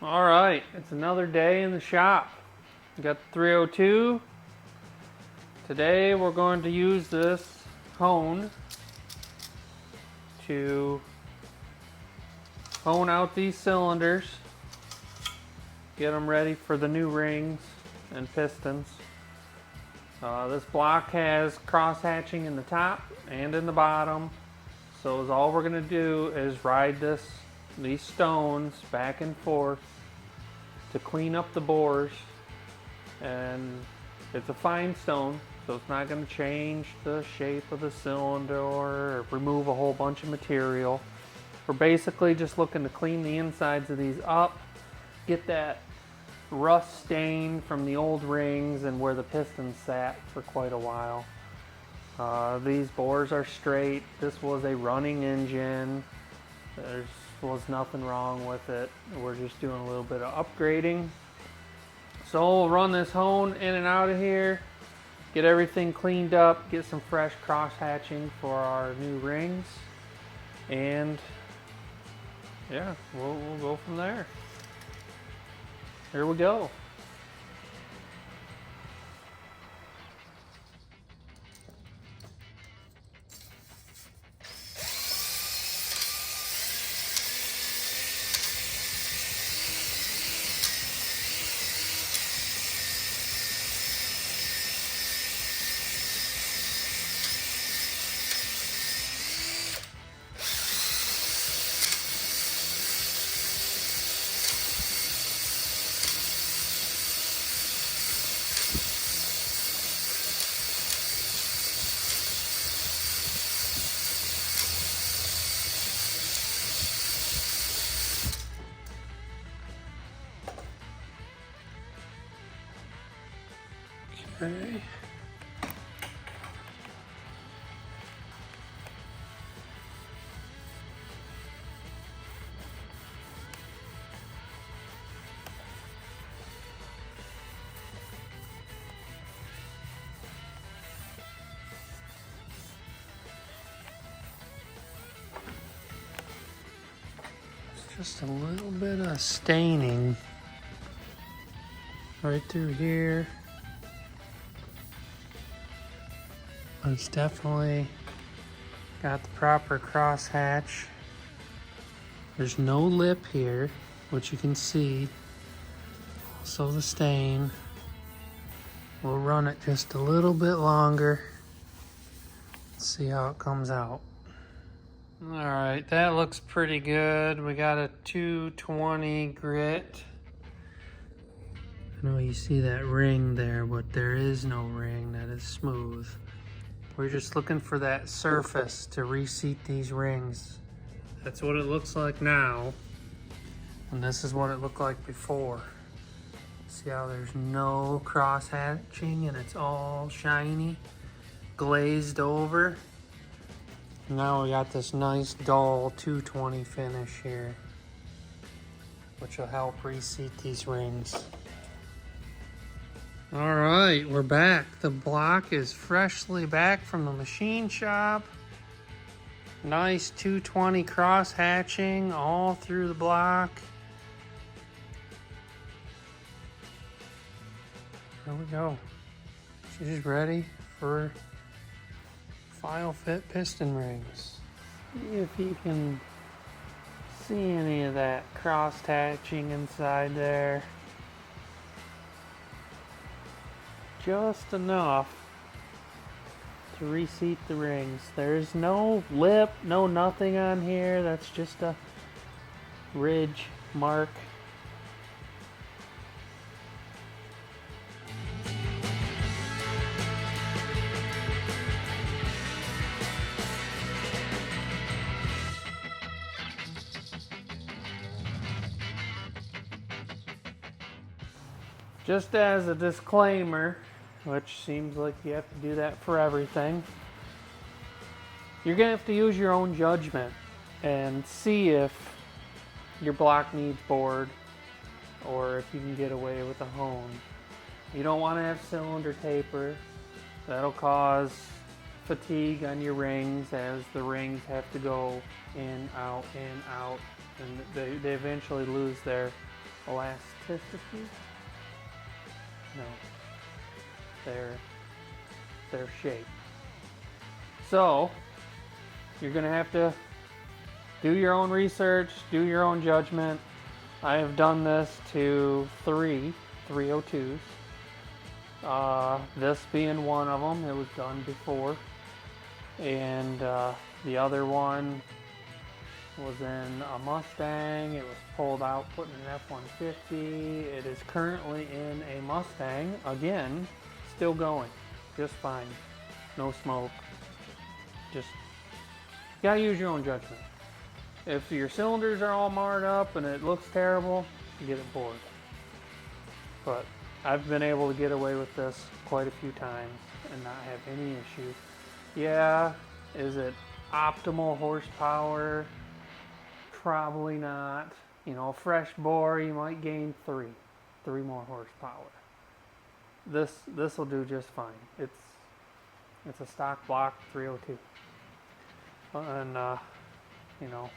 Alright, it's another day in the shop. We got the 302. Today we're going to use this hone to hone out these cylinders, get them ready for the new rings and pistons. This block has cross hatching in the top and in the bottom, so all we're going to do is ride these stones back and forth to clean up the bores. And it's a fine stone, so it's not going to change the shape of the cylinder or remove a whole bunch of material. We're basically just looking to clean the insides of these up, get that rust stain from the old rings and where the pistons sat for quite a while. These bores are straight. This was a running engine. There was nothing wrong with it. We're just doing a little bit of upgrading. So we'll run this hone in and out of here, get everything cleaned up, get some fresh cross hatching for our new rings, and yeah, we'll go from there. Here we go. Okay. Just a little bit of staining right through here. But it's definitely got the proper cross hatch. There's no lip here, which you can see. Also the stain. We'll run it just a little bit longer. See how it comes out. Alright, that looks pretty good. We got a 220 grit. I know you see that ring there, but there is no ring that is smooth. We're just looking for that surface to reseat these rings. That's what it looks like now. And this is what it looked like before. See how there's no cross hatching and it's all shiny, glazed over. Now we got this nice dull 220 finish here, which will help reseat these rings. All right, we're back. The block is freshly back from the machine shop. Nice 220 cross hatching all through the block. There we go. She's ready for final fit piston rings. See if you can see any of that cross hatching inside there. Just enough to reseat the rings. There's no lip, no nothing on here. That's just a ridge mark. Just as a disclaimer, which seems like you have to do that for everything, you're going to have to use your own judgment and see if your block needs bored or if you can get away with a hone. You don't want to have cylinder taper. That'll cause fatigue on your rings as the rings have to go in, out, and they eventually lose their elasticity? No. Their shape. So, you're going to have to do your own research, do your own judgment. I have done this to 302s. This being one of them, it was done before. And the other one was in a Mustang. It was pulled out, put in an F-150. It is currently in a Mustang. Again, still going, just fine. No smoke. Just, you gotta use your own judgment. If your cylinders are all marred up and it looks terrible, you get it bored. But I've been able to get away with this quite a few times and not have any issues. Yeah, is it optimal horsepower? Probably not. You know, fresh bore, you might gain three more horsepower. This will do just fine. It's a stock block 302, and you know,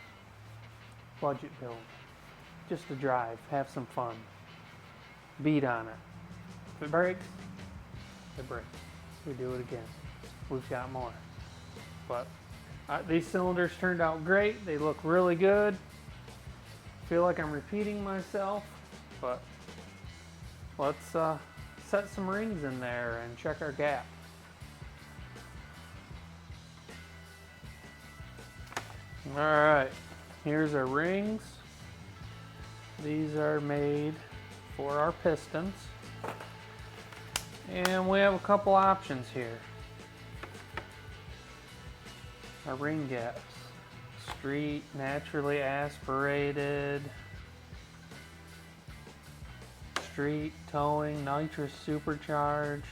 budget build, just to drive, have some fun, beat on it. If it breaks, it breaks. We do it again. We've got more. But these cylinders turned out great. They look really good. Feel like I'm repeating myself, but let's set some rings in there and check our gap. All right, here's our rings. These are made for our pistons. And we have a couple options here. Our ring gaps. Street, naturally aspirated. Street, towing, nitrous supercharged.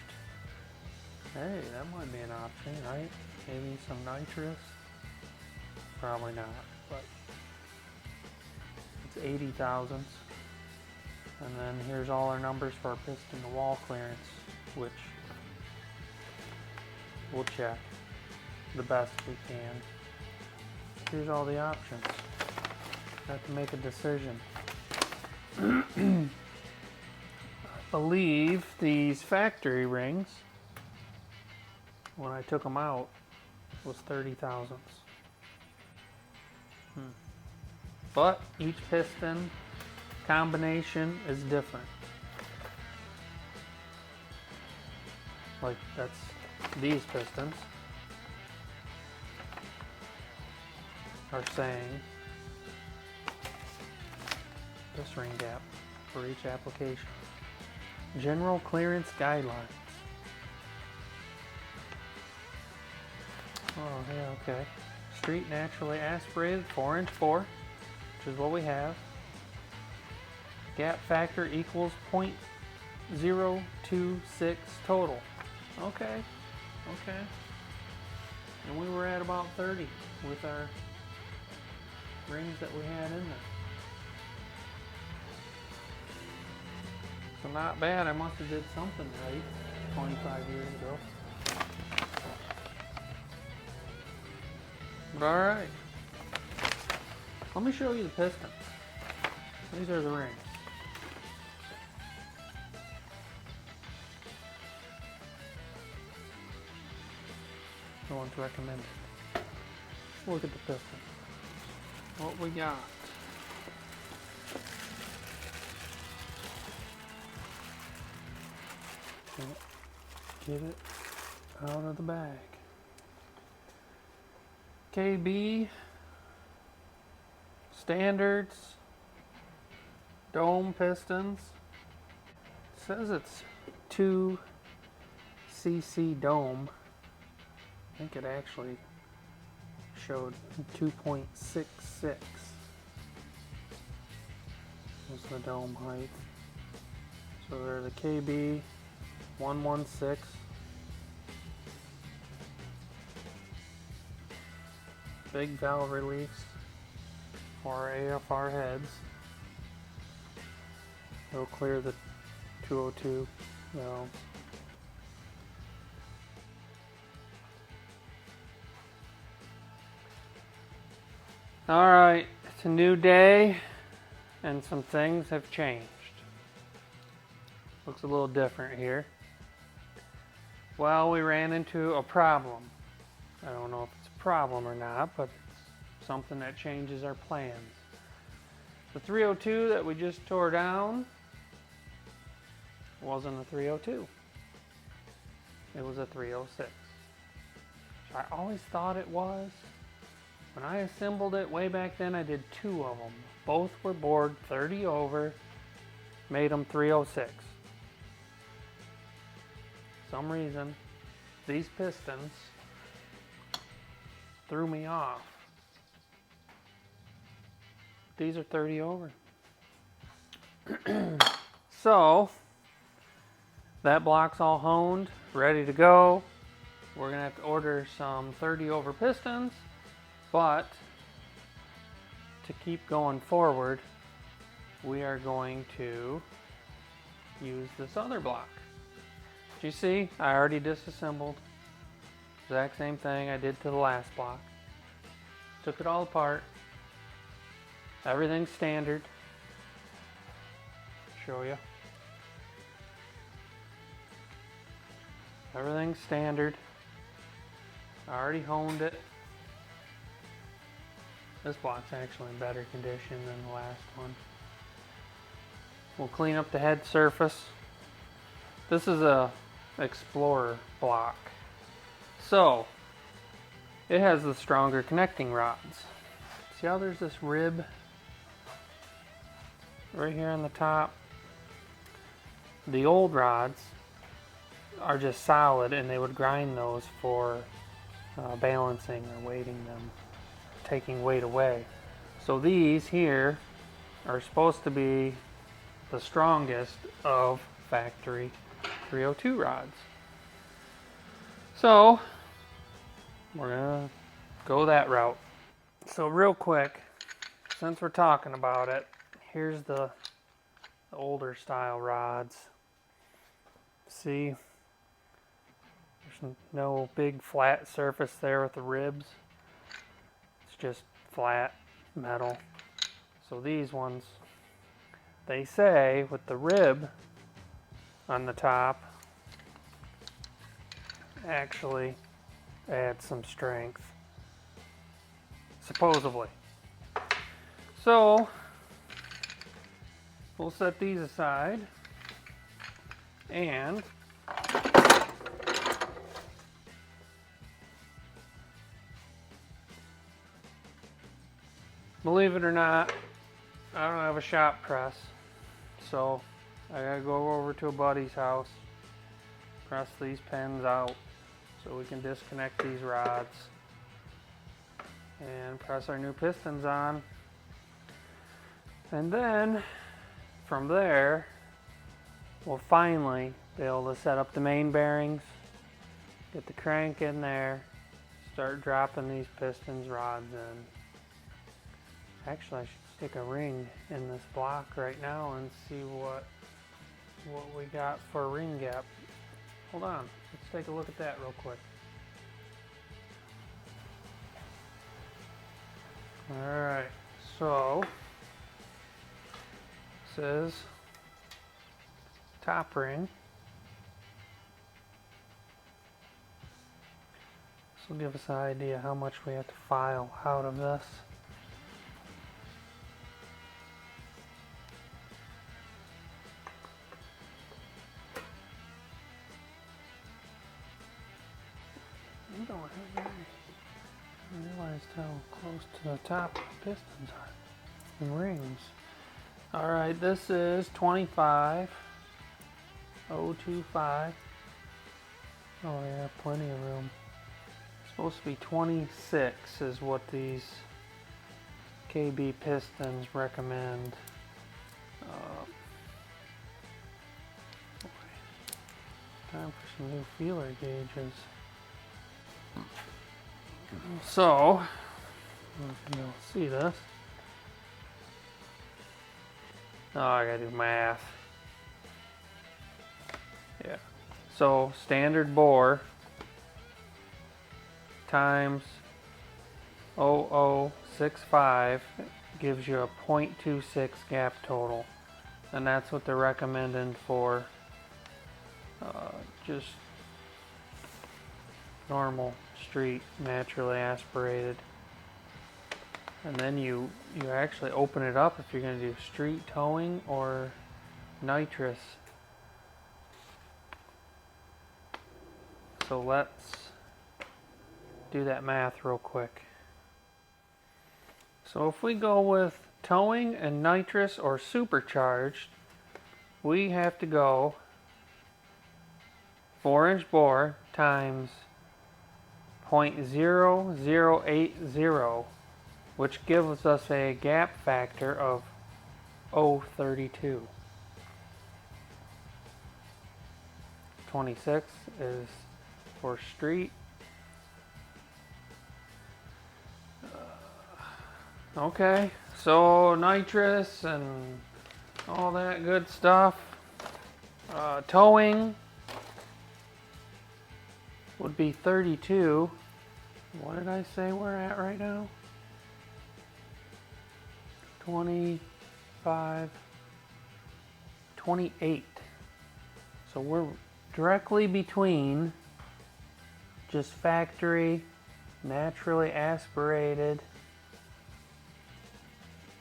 Hey, that might be an option, right? Maybe some nitrous. Probably not, but it's 80 thousandths. And then here's all our numbers for our piston to wall clearance, which we'll check the best we can. Here's all the options. Have to make a decision. I believe these factory rings, when I took them out, was 30 thousandths. But each piston combination is different. Like that's these pistons are saying this ring gap for each application. General clearance guidelines. Oh yeah, okay. Street naturally aspirated 4'4", which is what we have. Gap factor equals 0.026 total. Okay. And we were at about 30 with our rings that we had in there. So not bad. I must have did something right 25 years ago. But all right. Let me show you the pistons. These are the rings. No one's recommended. Look at the piston. What we got. Get it out of the bag. KB standards dome pistons. It says it's 2 cc dome. I think it actually showed 2.66 was the dome height. So they're the KB 116. Big valve reliefs for our AFR heads. It'll clear the 202 valve. Alright, it's a new day and some things have changed. Looks a little different here. Well, we ran into a problem. I don't know if it's a problem or not, but it's something that changes our plans. The 302 that we just tore down wasn't a 302. It was a 306. I always thought it was. When I assembled it way back then, I did 2 of them. Both were bored 30 over, made them 306. For some reason, these pistons threw me off. These are 30 over. So, that block's all honed, ready to go. We're gonna have to order some 30 over pistons, but to keep going forward, we are going to use this other block. You see, I already disassembled. Exact same thing I did to the last block. Took it all apart. Everything's standard. Show you. Everything's standard. I already honed it. This block's actually in better condition than the last one. We'll clean up the head surface. This is a Explorer block. So, it has the stronger connecting rods. See how there's this rib right here on the top? The old rods are just solid, and they would grind those for balancing or weighting them, taking weight away. So these here are supposed to be the strongest of factory 302 rods. So we're gonna go that route. So real quick, since we're talking about it, here's the older style rods. See, there's no big flat surface there with the ribs. It's just flat metal. So these ones, they say with the rib on the top, actually add some strength, supposedly. So we'll set these aside and believe it or not, I don't have a shop press, so I gotta go over to a buddy's house, press these pins out so we can disconnect these rods and press our new pistons on. And then from there, we'll finally be able to set up the main bearings, get the crank in there, start dropping these pistons, rods in. Actually, I should stick a ring in this block right now and see what we got for a ring gap. Hold on, let's take a look at that real quick. Alright, so this is top ring. This will give us an idea how much we have to file out of this. I realized how close to the top the pistons are and rings. Alright, this is 25.025. Oh yeah, plenty of room. It's supposed to be 26 is what these KB pistons recommend. Time for some new feeler gauges. So, you'll see this. Oh, I gotta do math. Yeah. So, standard bore times 0065 gives you a 0.26 gap total, and that's what they're recommending for just normal street naturally aspirated. And then you actually open it up if you're going to do street towing or nitrous. So let's do that math real quick. So if we go with towing and nitrous or supercharged, we have to go 4-inch bore times 0.0080, which gives us a gap factor of 0.32. 26 is for street. Okay, so nitrous and all that good stuff. Towing would be 32. What did I say we're at right now? 25, 28. So we're directly between just factory, naturally aspirated,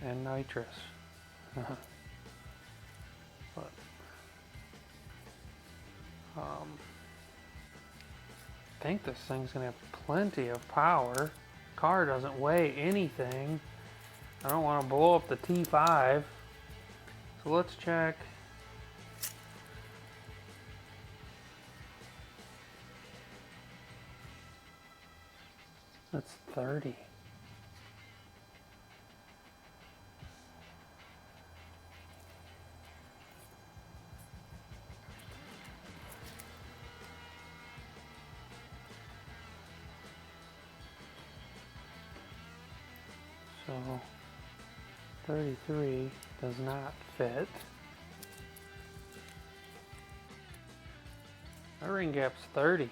and nitrous. But, I think this thing's gonna have plenty of power. Car doesn't weigh anything. I don't want to blow up the T5. So let's check. That's 30. So 33 does not fit. Our ring gap's 30.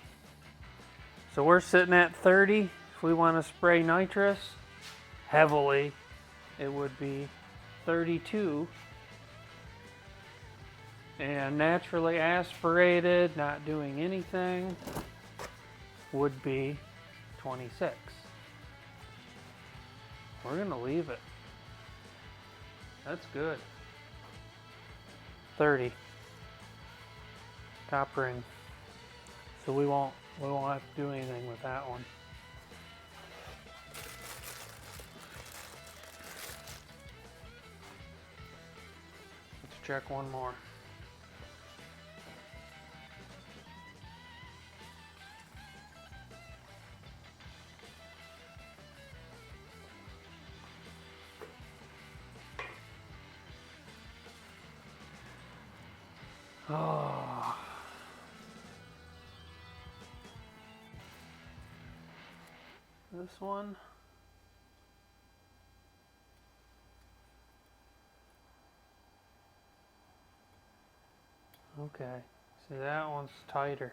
So we're sitting at 30. If we want to spray nitrous heavily, it would be 32. And naturally aspirated, not doing anything, would be 26. We're gonna leave it. That's good. 30. Top ring. So we won't have to do anything with that one. Let's check one more. Oh. This one. Okay. See, that one's tighter.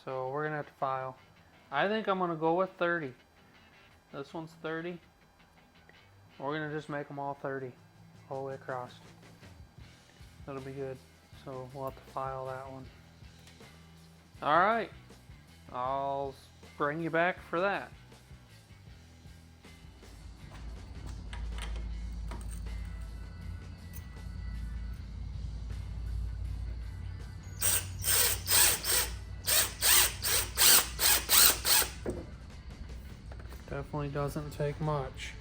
So we're gonna have to file. I think I'm gonna go with 30. This one's 30. We're gonna just make them all 30 all the way across. That'll be good. So we'll have to file that one. Alright. I'll bring you back for that. Definitely doesn't take much.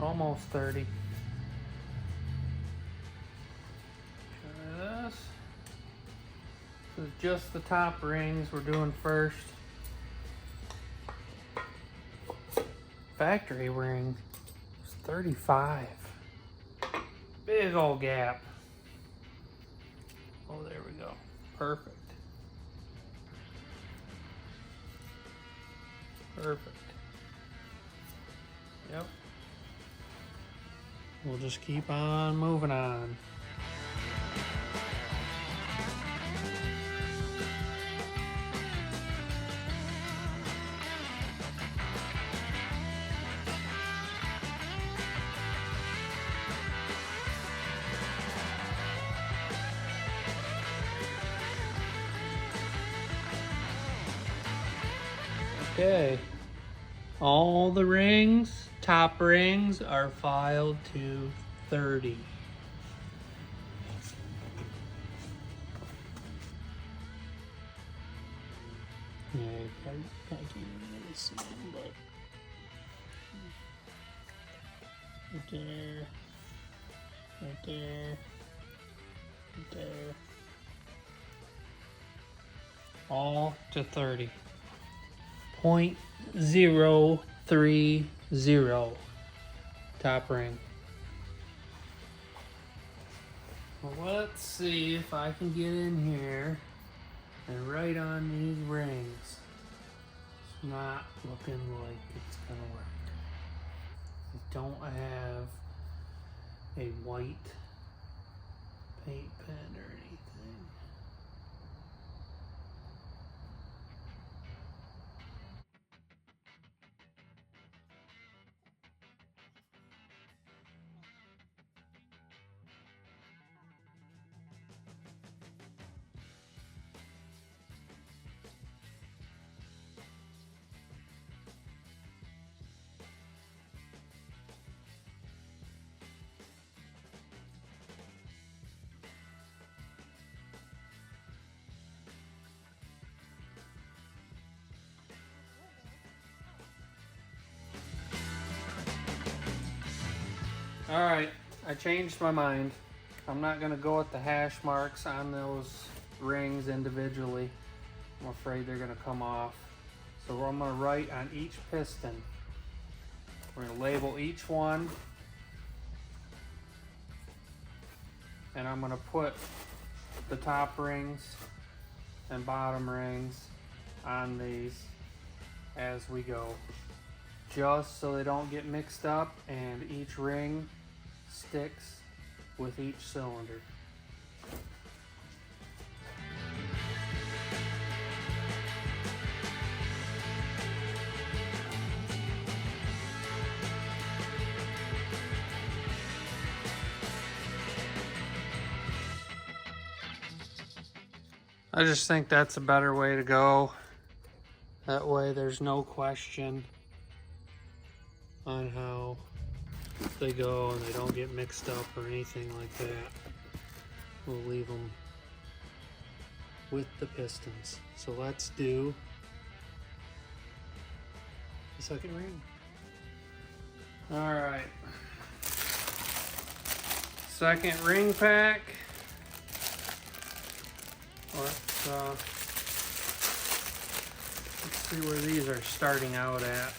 Almost 30. Try this. This is just the top rings we're doing first. factory ring was 35. Big old gap. Oh, there we go. Perfect. Perfect. Yep. We'll just keep on moving on. Okay, all the rings, top rings, are filed to 30. Yeah, you probably can't really see them, but right there, right there, right there, all to 30. 0.030 top ring. Well, let's see if I can get in here and write on these rings. It's not looking like it's gonna work. I don't have a white paint pen or anything. All right, I changed my mind. I'm not gonna go with the hash marks on those rings individually. I'm afraid they're gonna come off. So I'm gonna write on each piston. We're gonna label each one. And I'm gonna put the top rings and bottom rings on these as we go. Just so they don't get mixed up and each ring sticks with each cylinder. I just think that's a better way to go. That way there's no question on how they go and they don't get mixed up or anything like that. We'll leave them with the pistons. So let's do the second ring. All right. Second ring pack. Let's see where these are starting out at.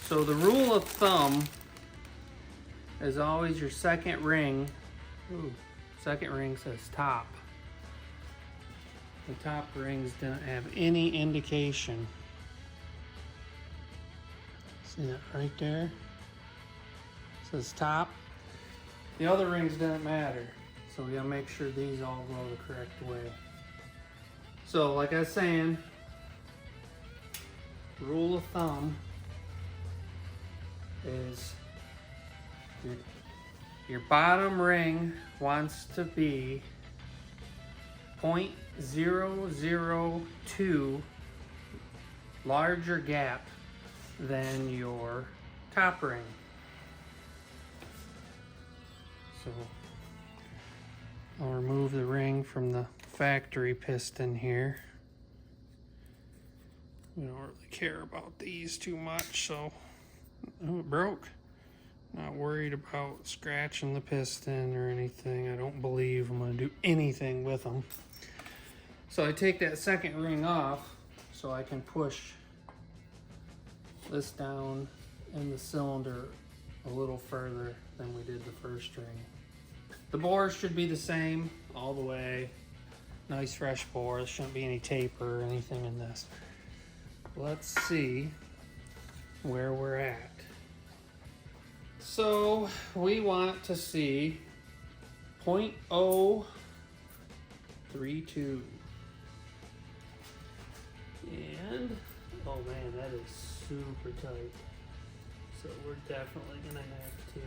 So the rule of thumb is always your second ring. Ooh, second ring says top. The top rings don't have any indication. See that right there? It says top. The other rings didn't matter. So we gotta make sure these all go the correct way. So like I was saying, rule of thumb is your bottom ring wants to be 0.002 larger gap than your top ring. So I'll remove the ring from the factory piston here. We don't really care about these too much, so oh, it broke. Not worried about scratching the piston or anything. I don't believe I'm gonna do anything with them. So I take that second ring off so I can push this down in the cylinder a little further than we did the first ring. The bores should be the same all the way. Nice fresh bore. There shouldn't be any taper or anything in this. Let's see where we're at. So we want to see 0.032. And, oh man, that is super tight. So we're definitely gonna have to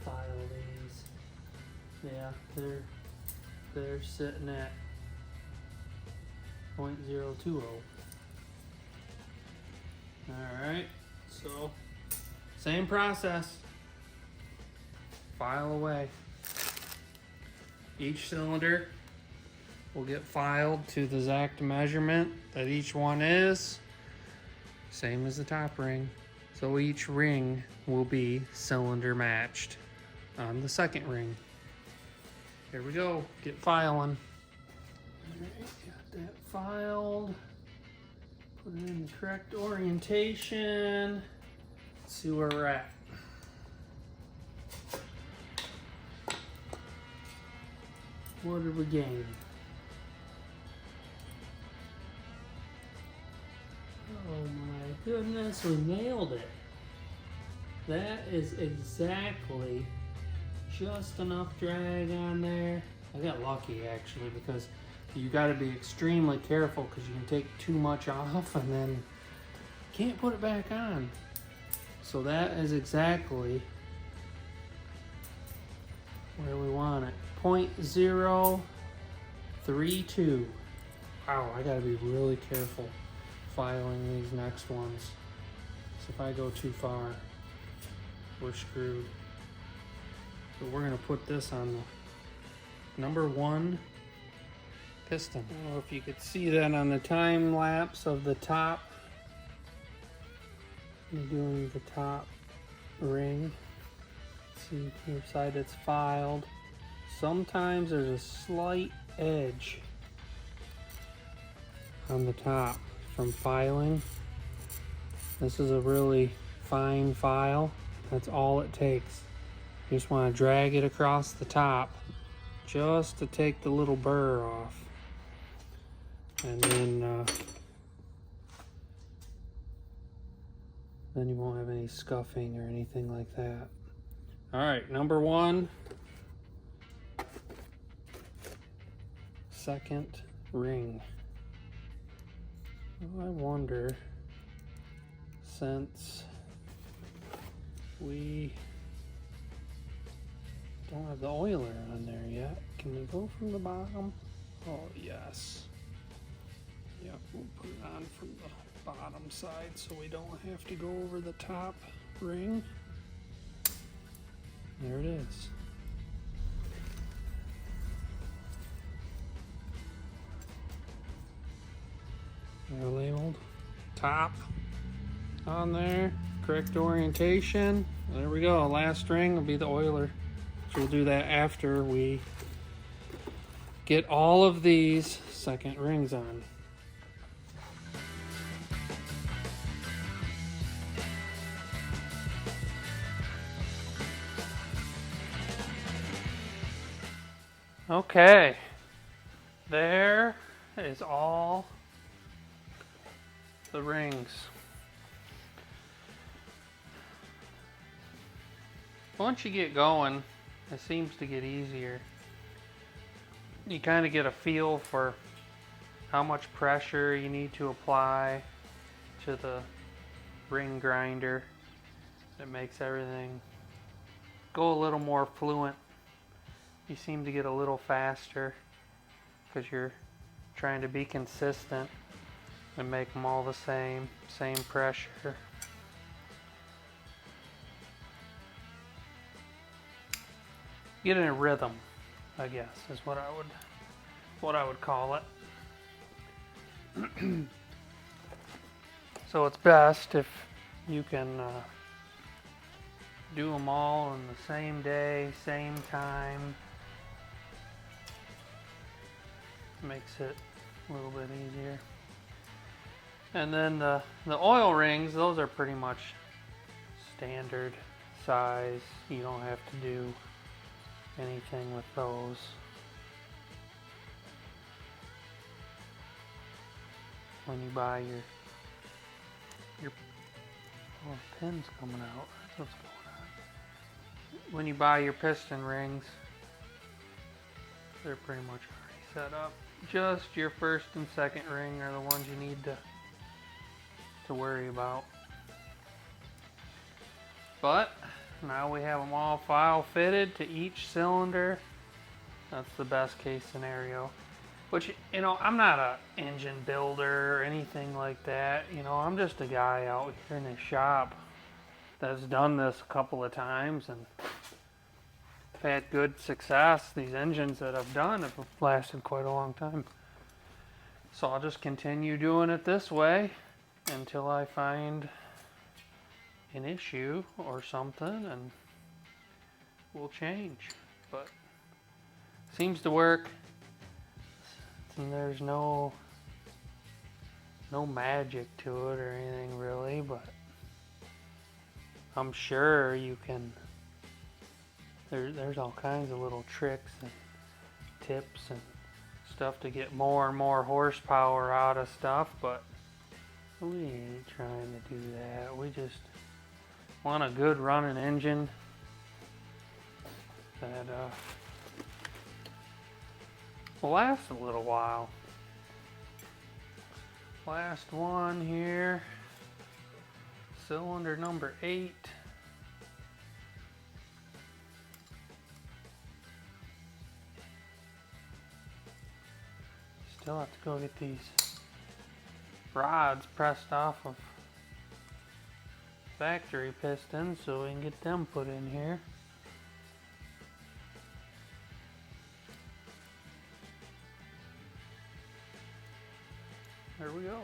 file these. Yeah, they're sitting at 0.020. Alright, so same process. File away. Each cylinder will get filed to the exact measurement that each one is. Same as the top ring. So each ring will be cylinder matched on the second ring. Here we go, get filing. Alright, got that filed. Put it in the correct orientation. Let's see where we're at. What did we gain? Oh my goodness, we nailed it. That is exactly just enough drag on there. I got lucky actually, because you got to be extremely careful because you can take too much off and then can't put it back on. So that is exactly where we want it. 0.032. Wow, I gotta be really careful filing these next ones. So if I go too far, we're screwed. So we're gonna put this on the number 1 piston. I don't know if you could see that on the time lapse of the top. I'm doing the top ring. See which side it's filed. Sometimes there's a slight edge on the top from filing. This is a really fine file. That's all it takes. You just want to drag it across the top just to take the little burr off. And then you won't have any scuffing or anything like that. All right, number 1. Second ring. Well, I wonder, since we don't have the oiler on there yet, can we go from the bottom? Oh yes. Yep, we'll put it on from the bottom side so we don't have to go over the top ring. There it is. They're labeled. Top on there. Correct orientation. There we go. Last ring will be the oiler. So we'll do that after we get all of these second rings on. Okay, there is all the rings. Once you get going, it seems to get easier. You kind of get a feel for how much pressure you need to apply to the ring grinder. It makes everything go a little more fluent. You seem to get a little faster because you're trying to be consistent and make them all the same pressure. Get in a rhythm, I guess, is what I would call it. So it's best if you can do them all on the same day, same time. Makes it a little bit easier. And then the oil rings, those are pretty much standard size. You don't have to do anything with those. When you buy your oh, pin's coming out. That's what's going on. When you buy your piston rings, they're pretty much already set up. Just your first and second ring are the ones you need to worry about. But now we have them all file fitted to each cylinder. That's the best case scenario. Which, you know, I'm not a engine builder or anything like that. You know, I'm just a guy out here in the shop that's done this a couple of times and had good success. These engines that I've done have lasted quite a long time. So I'll just continue doing it this way until I find an issue or something, and we'll change. But seems to work. And there's no magic to it or anything really, but I'm sure you can. There's all kinds of little tricks and tips and stuff to get more and more horsepower out of stuff, but we ain't trying to do that. We just want a good running engine that will last a little while. Last one here, cylinder number 8. Still have to go get these rods pressed off of factory pistons so we can get them put in here. There we go.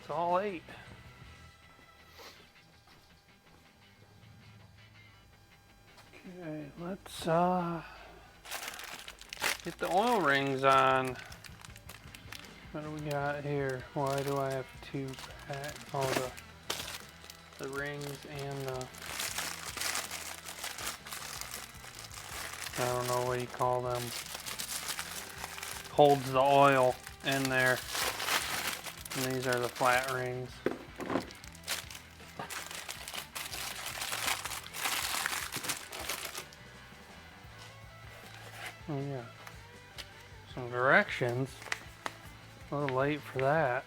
It's all 8. Okay, let's get the oil rings on. What do we got here? Why do I have 2 packs? Oh, the rings and the, I don't know what you call them, holds the oil in there. And these are the flat rings. Oh yeah, some directions. A little late for that.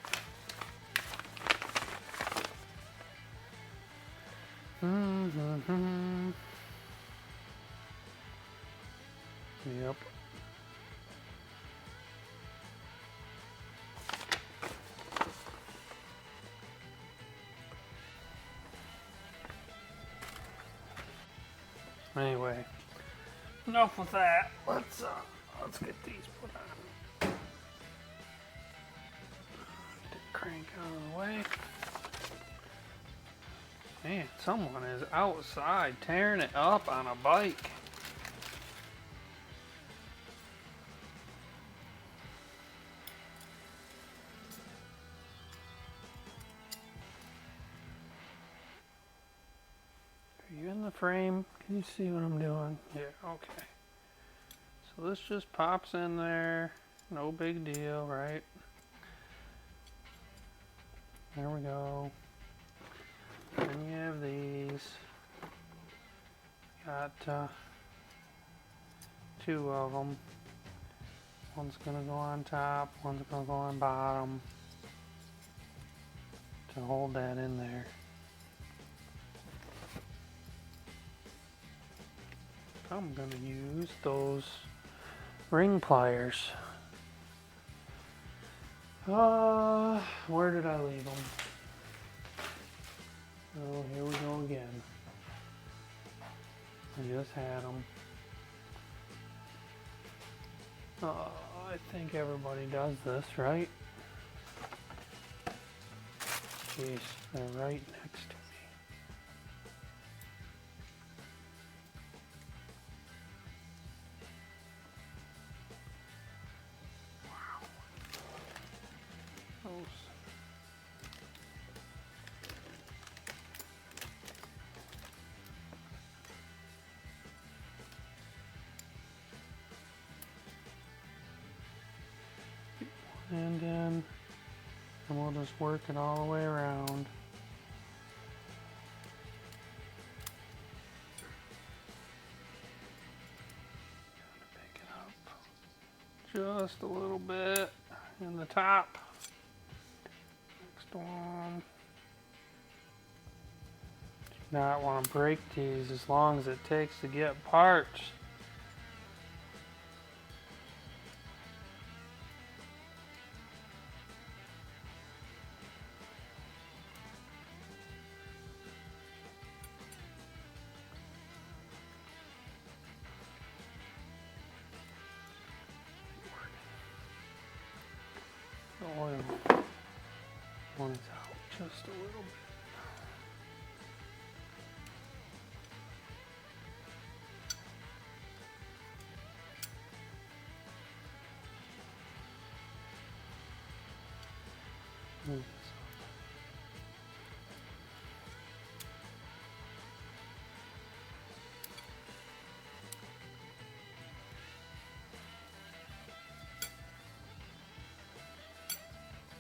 Yep. Anyway, enough with that. Let's get these put on. Get the crank out of the way. Man, someone is outside tearing it up on a bike. Are you in the frame? Can you see what I'm doing? Yeah, okay. So this just pops in there. No big deal, right? There we go. Then you have these. Got 2 of them. One's gonna go on top, one's gonna go on bottom to hold that in there. I'm gonna use those ring pliers. Where did I leave them? Oh, here we go again. I just had them. Oh, I think everybody does this, right? Jeez, they're right next to me. and in, and we'll just work it all the way around. Pick it up just a little bit in the top. Next one. Do not want to break these as long as it takes to get parts. The oil when it's out just a little bit. Move this up.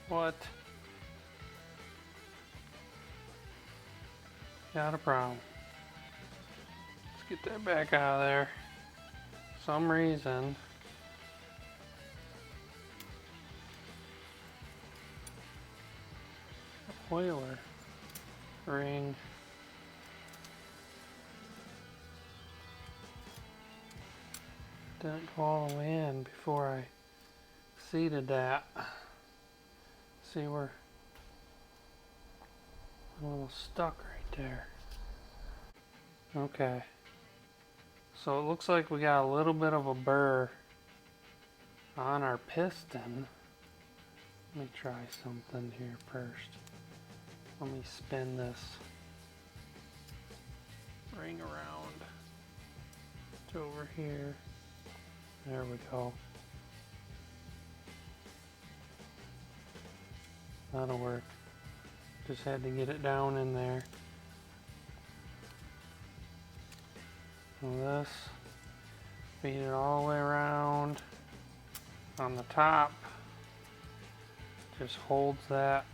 What? Got a problem. Let's get that back out of there. For some reason. Oiler ring. Didn't go all the way in before I seated that. See, we're a little stuck right there. Okay. So it looks like we got a little bit of a burr on our piston. Let me try something here first. Let me spin this ring around to over here. There we go. That'll work. Just had to get it down in there. And this, feed it all the way around on the top. Just holds that,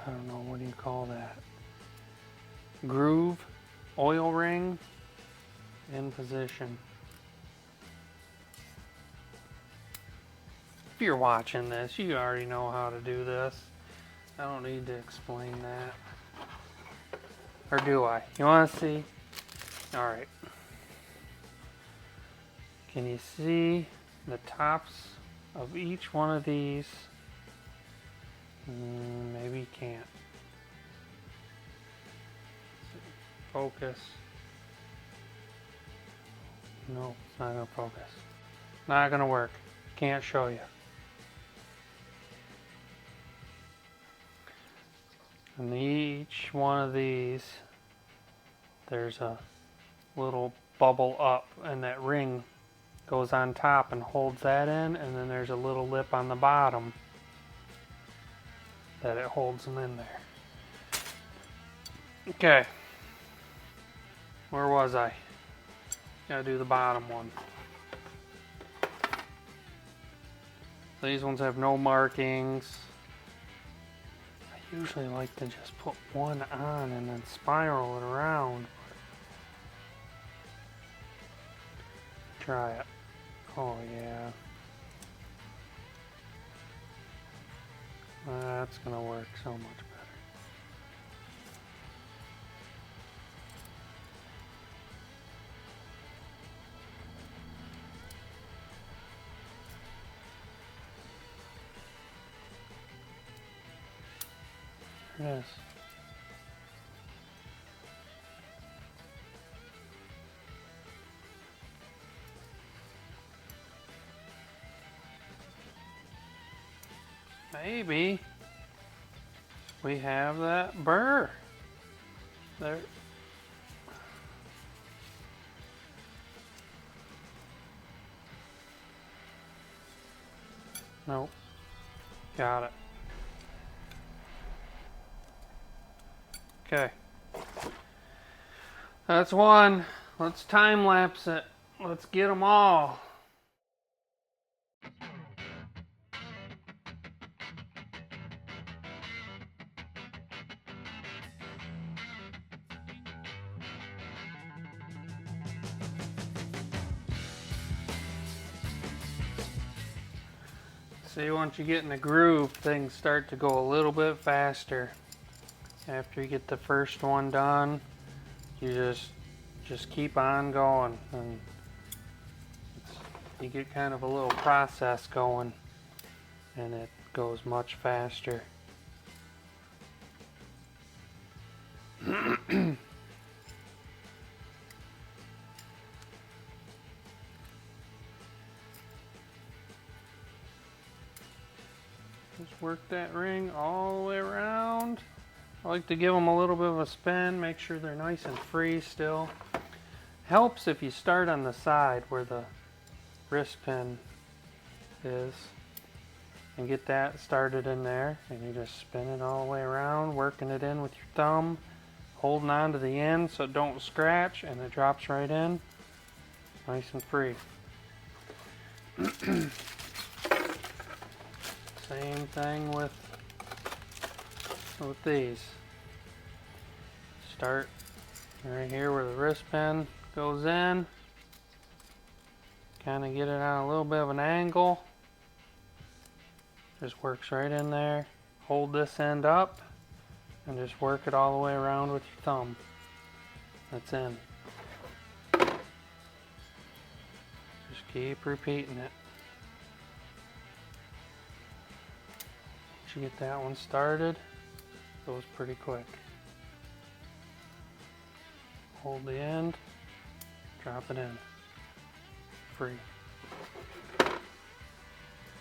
I don't know, what do you call that? Groove, oil ring in position. If you're watching this, you already know how to do this. I don't need to explain that. Or do I? You want to see? Alright. Can you see the tops of each one of these? Maybe you can't. Focus. No, it's not going to focus. Not going to work. Can't show you. And each one of these, there's a little bubble up, and that ring goes on top and holds that in, and then there's a little lip on the bottom that it holds them in there. Okay. Where was I? Gotta do the bottom one. These ones have no markings. I usually like to just put one on and then spiral it around. Try it. Oh yeah. That's gonna work so much better. There it is. Maybe we have that burr there. Nope. Got it. Okay. That's one. Let's time lapse it. Let's get them all. See, once you get in the groove, things start to go a little bit faster. After you get the first one done, you just keep on going, and you get kind of a little process going, and it goes much faster. Just work that ring all the way around. I like to give them a little bit of a spin, make sure they're nice and free still. Helps if you start on the side where the wrist pin is and get that started in there, and you just spin it all the way around, working it in with your thumb, holding on to the end so it don't scratch, and it drops right in, nice and free. Same thing with these. Start right here where the wrist pin goes in, kind of get it on a little bit of an angle, just works right in there. Hold this end up and just work it all the way around with your thumb. That's in. Just keep repeating it. Once you get that one started, it goes pretty quick. Hold the end, drop it in. Free.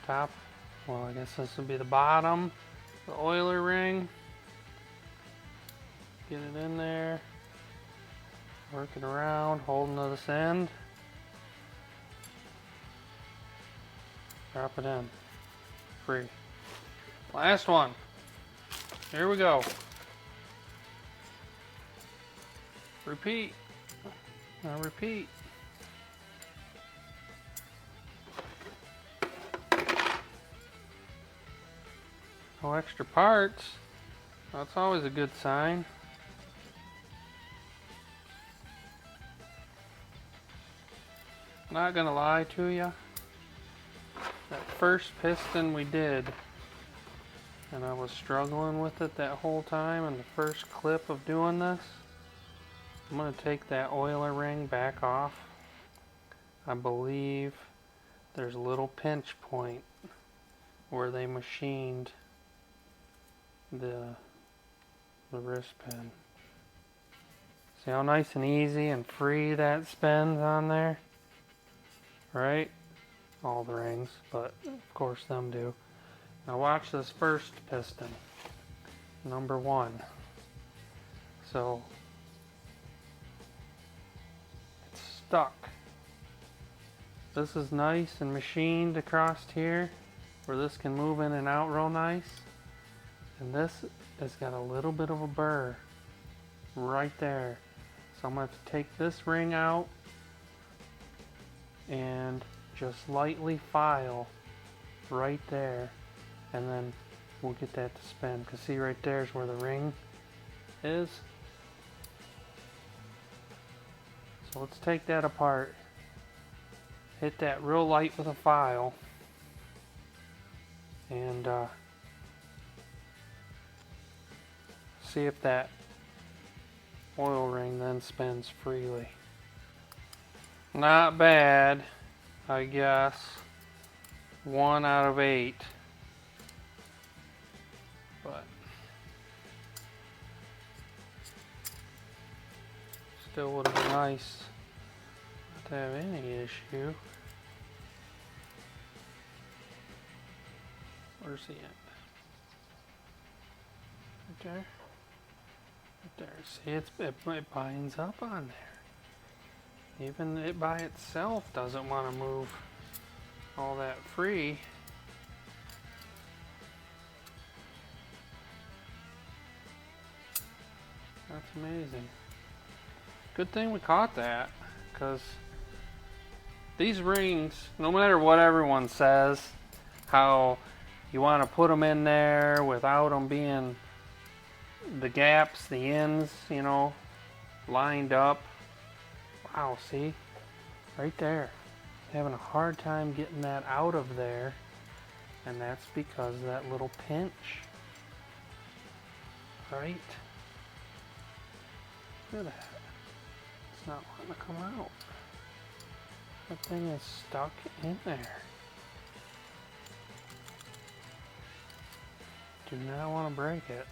Top, well, I guess this would be the bottom, the oiler ring. Get it in there, work it around, holding to this end. Drop it in. Free. Last one. Here we go. Repeat. Now repeat. No extra parts. That's always a good sign. Not gonna lie to you. That first piston we did, and I was struggling with it that whole time, and the first clip of doing this, I'm going to take that oiler ring back off. I believe there's a little pinch point where they machined the wrist pin. See how nice and easy and free that spins on there? Right? All the rings, but of course them do. Now watch this first piston, number 1. So it's stuck. This is nice and machined across here where this can move in and out real nice. And this has got a little bit of a burr right there. So I'm going to have to take this ring out and just lightly file right there, and then we'll get that to spin. Because see, right there is where the ring is. So let's take that apart. Hit that real light with a file, and see if that oil ring then spins freely. Not bad, I guess. 1 out of 8. But still would have been nice not to have any issue. Where's the end? Right there? Right there. See, it binds up on there. Even it by itself doesn't want to move all that free. That's amazing. Good thing we caught that, because these rings, no matter what everyone says, how you want to put them in there without them being the gaps, the ends, you know, lined up. Wow, see? Right there. Having a hard time getting that out of there. And that's because of that little pinch. Right? Look at that. It's not wanting to come out. That thing is stuck in there. Do not want to break it.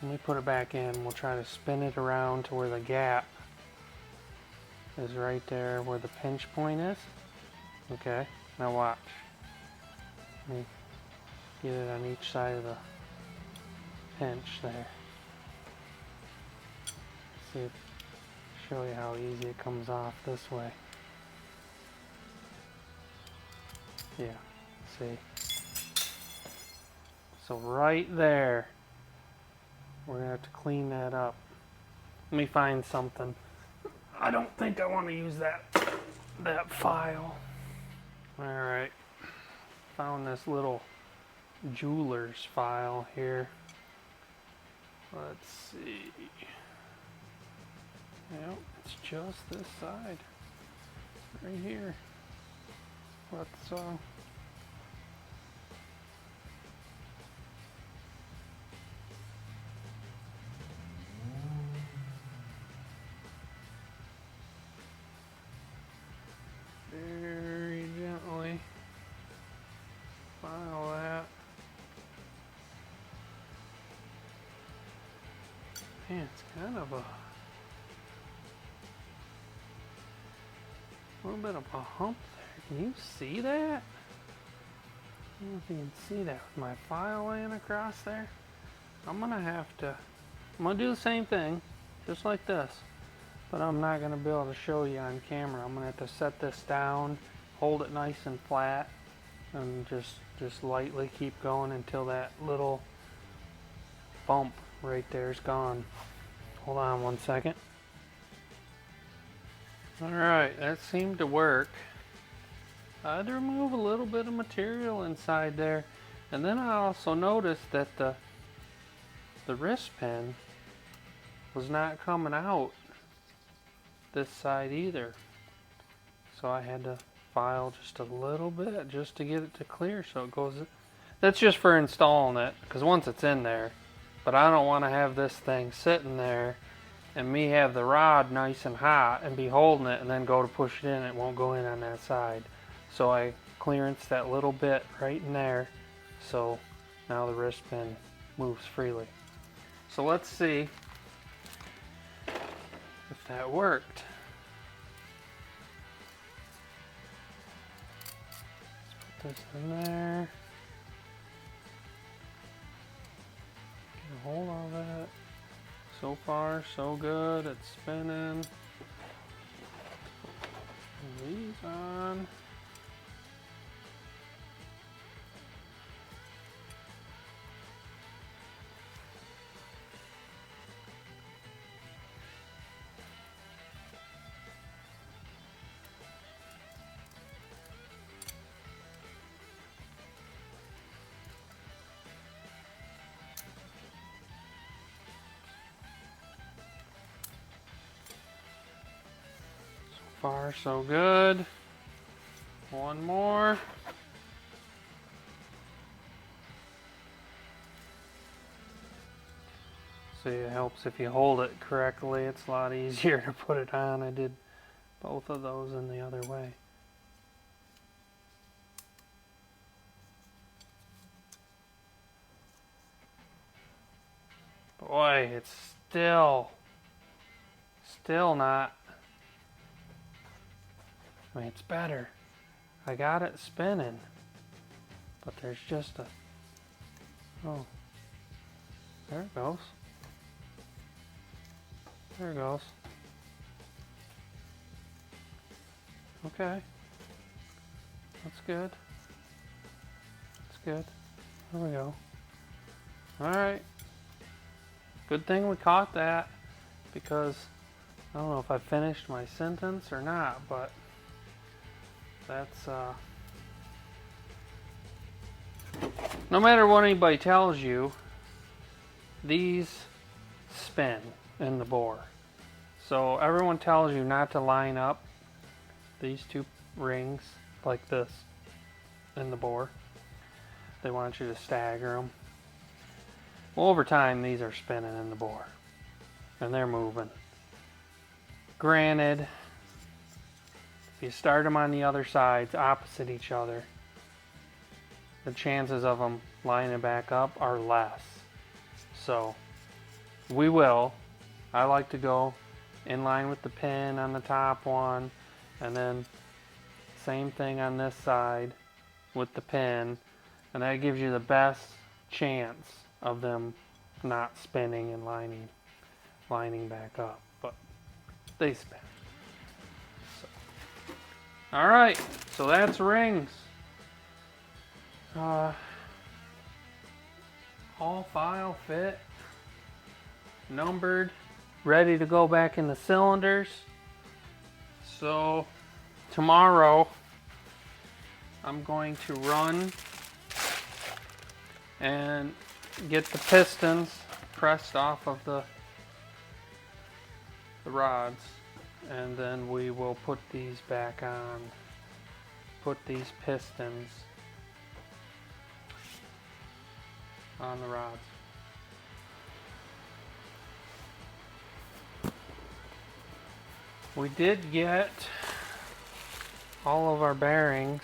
Let me put it back in. We'll try to spin it around to where the gap is right there where the pinch point is. Okay, now watch. Let me get it on each side of the pinch there. See, show you how easy it comes off this way. Yeah, see. So right there, we're gonna have to clean that up. Let me find something. I don't think I want to use that file. All right, found this little jeweler's file here. Let's see. Yep, it's just this side, right here. Let's very gently file that. Man, it's kind of a little bit of a hump there. Can you see that? I don't know if you can see that with my file laying across there. I'm gonna do the same thing, just like this, but I'm not gonna be able to show you on camera. I'm gonna have to set this down, hold it nice and flat, and just lightly keep going until that little bump right there is gone. Hold on one second. Alright, that seemed to work. I had to remove a little bit of material inside there, and then I also noticed that the wrist pin was not coming out this side either. So I had to file just a little bit just to get it to clear so it goes. That's just for installing it, because once it's in there, but I don't want to have this thing sitting there and me have the rod nice and hot and be holding it and then go to push it in, it won't go in on that side. So I clearance that little bit right in there, so now the wrist pin moves freely. So let's see if that worked. Let's put this in there. Get a hold of it. So far, so good. It's spinning. These on. Far so good. One more. See, it helps if you hold it correctly. It's a lot easier to put it on. I did both of those in the other way. Boy, it's still not. I mean, it's better. I got it spinning, but there's just a, oh, there it goes. There it goes. Okay. That's good. That's good. There we go. Alright. Good thing we caught that, because I don't know if I finished my sentence or not, but that's no matter what anybody tells you, these spin in the bore. So everyone tells you not to line up these two rings like this in the bore. They want you to stagger them. Well, over time, these are spinning in the bore, and they're moving. Granted, if you start them on the other sides, opposite each other, the chances of them lining back up are less. So, I like to go in line with the pin on the top one, and then same thing on this side with the pin, and that gives you the best chance of them not spinning and lining back up, but they spin. So, all right, so that's rings. All file fit, numbered, ready to go back in the cylinders. So tomorrow I'm going to run and get the pistons pressed off of the rods, and then we will put these back on, put these pistons on the rods. We did get all of our bearings,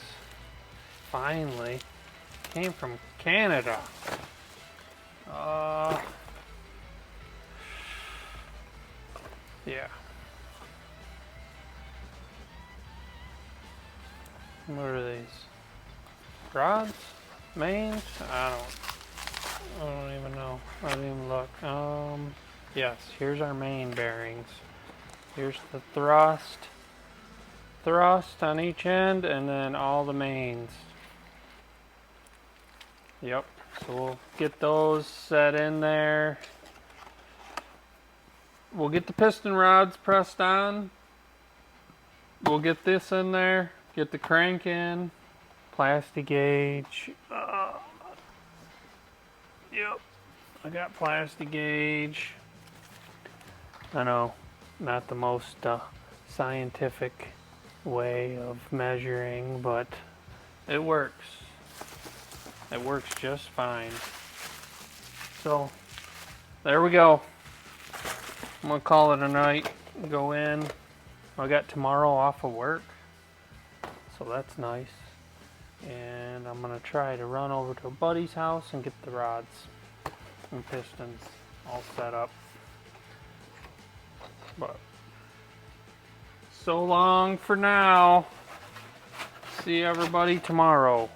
finally. Came from Canada. Yeah. What are these? Rods? Mains? I don't even know. I didn't even look. Yes, here's our main bearings. Here's the thrust on each end, and then all the mains. Yep, so we'll get those set in there. We'll get the piston rods pressed on. We'll get this in there, get the crank in, plastic gauge. Yep, I got plastic gauge. I know, not the most scientific way of measuring, but it works. It works just fine. So, there we go. I'm gonna call it a night, go in. I got tomorrow off of work, so that's nice. And I'm gonna try to run over to a buddy's house and get the rods and pistons all set up. But so long for now. See everybody tomorrow.